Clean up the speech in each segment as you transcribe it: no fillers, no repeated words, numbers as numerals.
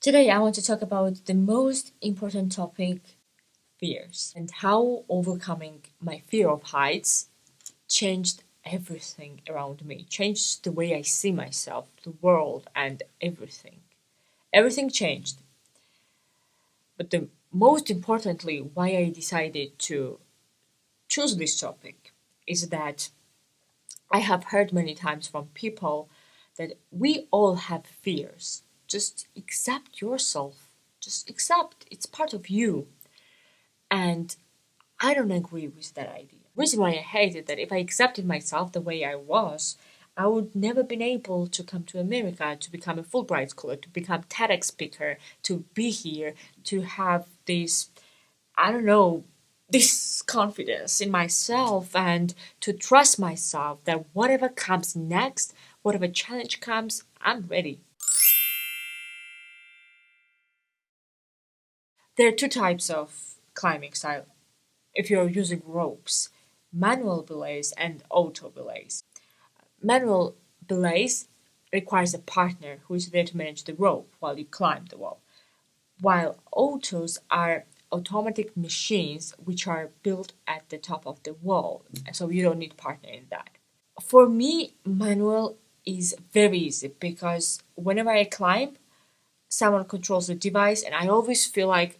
Today, I want to talk about the most important topic, fears, and how overcoming my fear of heights changed everything around me, changed the way I see myself, the world, and everything. Everything changed. But the most importantly, why I decided to choose this topic is that I have heard many times from people that we all have fears. Just accept yourself. Just accept it's part of you. And I don't agree with that idea. Reason why I hate it that if I accepted myself the way I was, I would never been able to come to America to become a Fulbright scholar, to become TEDx speaker, to be here, to have this, I don't know, this confidence in myself and to trust myself that whatever comes next, whatever challenge comes, I'm ready. There are two types of climbing style if you're using ropes, manual belays and auto belays. Manual belays requires a partner who is there to manage the rope while you climb the wall, while autos are automatic machines which are built at the top of the wall, so you don't need partner in that. For me, manual is very easy because whenever I climb, someone controls the device and I always feel like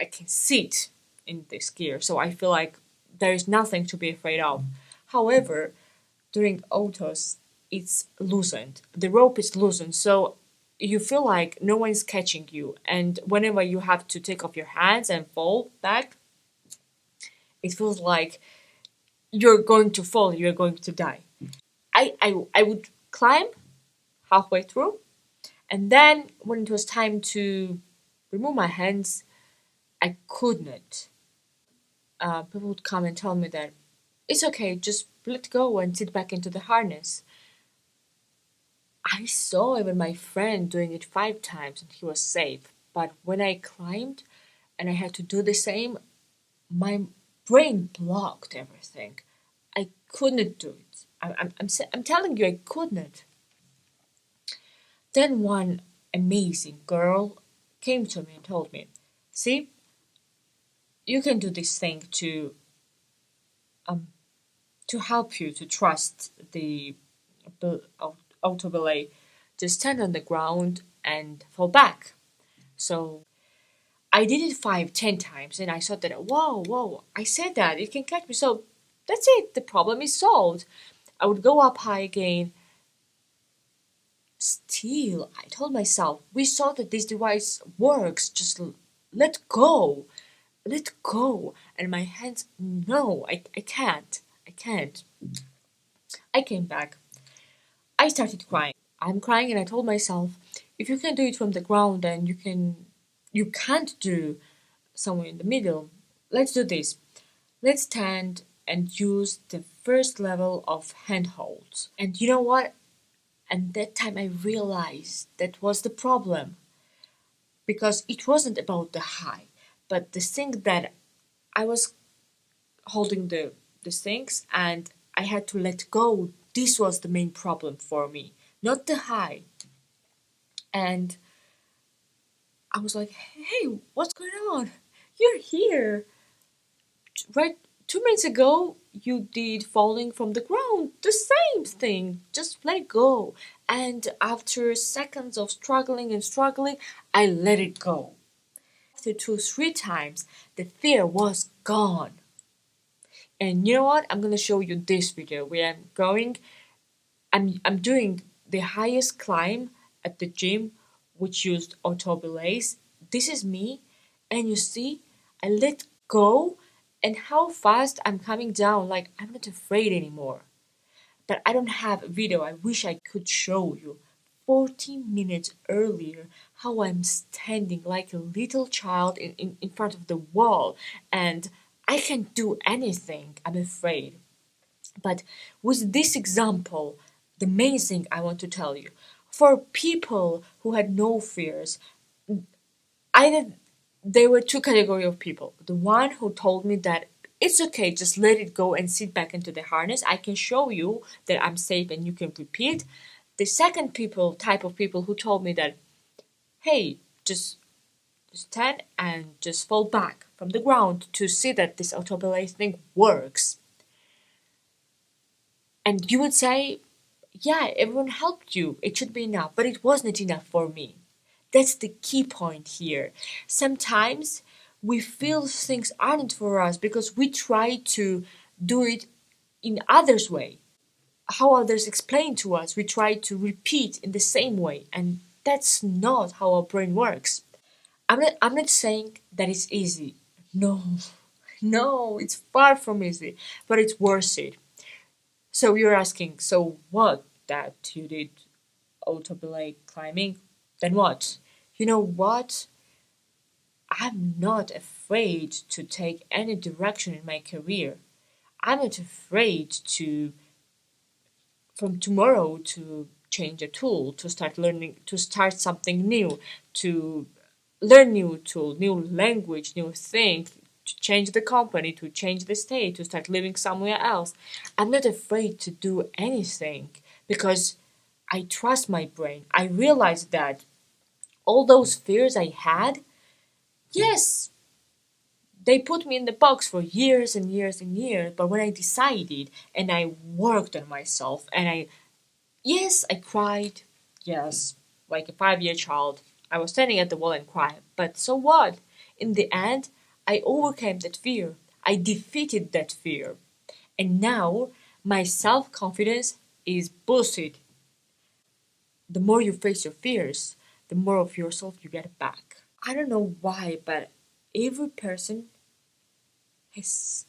I can sit in this gear, so I feel like there is nothing to be afraid of. However, during autos, it's loosened. The rope is loosened, so you feel like no one's catching you. And whenever you have to take off your hands and fall back, it feels like you're going to fall, you're going to die. I would climb halfway through, and then when it was time to remove my hands, I couldn't. People would come and tell me that it's okay, just let go and sit back into the harness. I saw even my friend doing it 5 times and he was safe. But when I climbed and I had to do the same, my brain blocked everything. I couldn't do it. I'm telling you, I couldn't. Then one amazing girl came to me and told me, see, you can do this thing um, to help you to trust the auto belay. Just stand on the ground and fall back. So I did it 5, 10 times, and I thought that whoa, I said that it can catch me. So that's it. The problem is solved. I would go up high again. Still, I told myself, we saw that this device works. Just let go, let go. And my hands, no, I can't, I can't. I came back. I started crying. I'm crying, and I told myself, if you can do it from the ground, then you can't do somewhere in the middle. Let's do this. Let's stand and use the first level of handholds. And you know what? And that time I realized that was the problem because it wasn't about the high, but the thing that I was holding the things and I had to let go. This was the main problem for me, not the high. And I was like, hey, what's going on? You're here. Right 2 minutes ago, you did falling from the ground. The same thing. Just let go. And after seconds of struggling and struggling, I let it go. After 2, 3 times, the fear was gone. And you know what? I'm gonna show you this video where I'm going. I'm doing the highest climb at the gym, which used auto belays. This is me, and you see, I let go, and how fast I'm coming down. Like I'm not afraid anymore. But I don't have a video. I wish I could show you. 14 minutes earlier, how I'm standing like a little child in front of the wall, and I can't do anything. I'm afraid. But with this example, the main thing I want to tell you for people who had no fears, either there were two category of people. The one who told me that it's okay, just let it go and sit back into the harness. I can show you that I'm safe and you can repeat. The second people type of people who told me that, hey, just stand and just fall back from the ground to see that this autopilot thing works. And you would say, yeah, everyone helped you. It should be enough, but it wasn't enough for me. That's the key point here. Sometimes we feel things aren't for us because we try to do it in others' way. How others explain to us, we try to repeat in the same way, and that's not how our brain works. I'm not saying that it's easy. No. No, it's far from easy, but it's worth it. So you're asking, so what that you did autopilot climbing? Then what? You know what? I'm not afraid to take any direction in my career. I'm not afraid to, from tomorrow, to change a tool, to start learning, to start something new, to learn new tool, new language, new thing, to change the company, to change the state, to start living somewhere else. I'm not afraid to do anything because I trust my brain. I realize that all those fears I had, yes, they put me in the box for years and years and years, but when I decided and I worked on myself and yes, I cried, yes, like a 5-year child. I was standing at the wall and cried, but so what? In the end, I overcame that fear. I defeated that fear. And now my self confidence is boosted. The more you face your fears, the more of yourself you get back. I don't know why, but every person has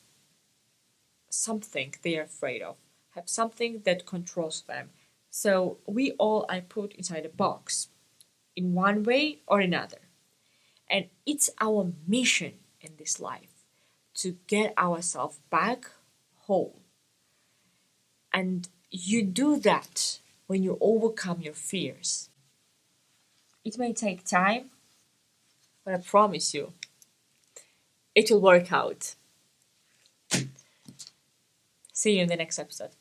something they are afraid of, have something that controls them. So we all are put inside a box in one way or another. And it's our mission in this life to get ourselves back whole. And you do that when you overcome your fears. It may take time, but I promise you, it will work out. See you in the next episode.